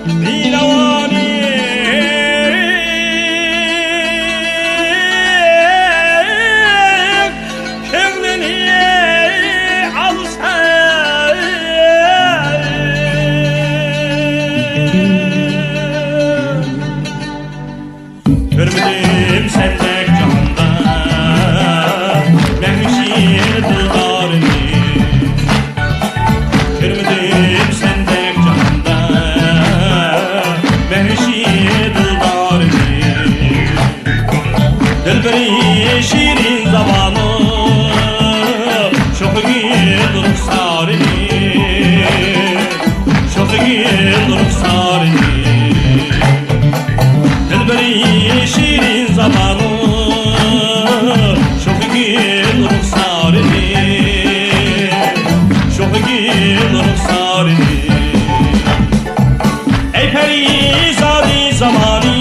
Dilavani kendini alsan görmedim sendek canda ben şiir dıldarını görmedim sendek canda ben şiir dıldarını dilberi şirin zamanı çok gül ruhsarını çok gül ruhsarını dilberi şirin zamanı çok gül ruhsarını çok gül ruhsarını ey perizade zamanı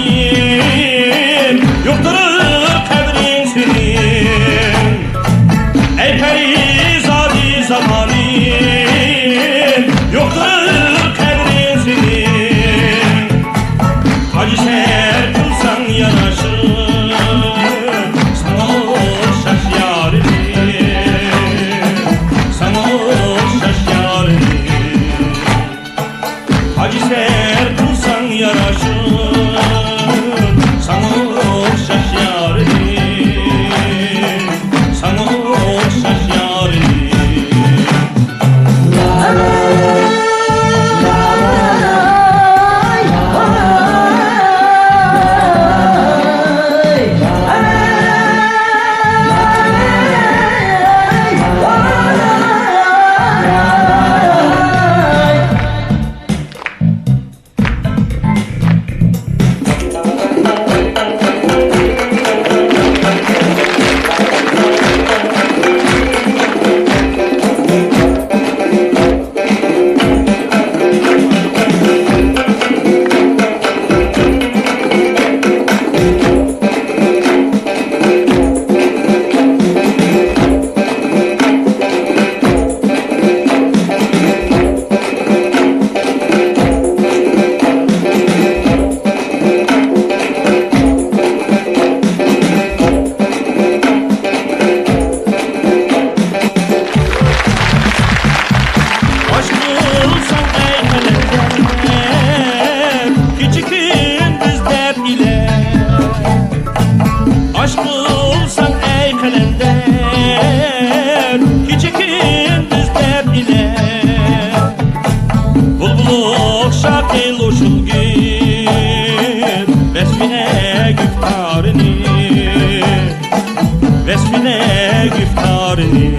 yoktur kadrin senin ey perizade zamanı yoktur kadrin senin acı ser kılsan yanaşır sana şaş yarim sana şaş yarim acı ser kılsan yanaşır sana şaş yarim sana şaş yarim Aşk bulsan ey kalender küçük gündüzler ile bulbul şakil uçul gün resmine güftarını resmine güftarını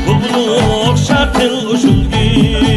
bulbul şakil uçul gün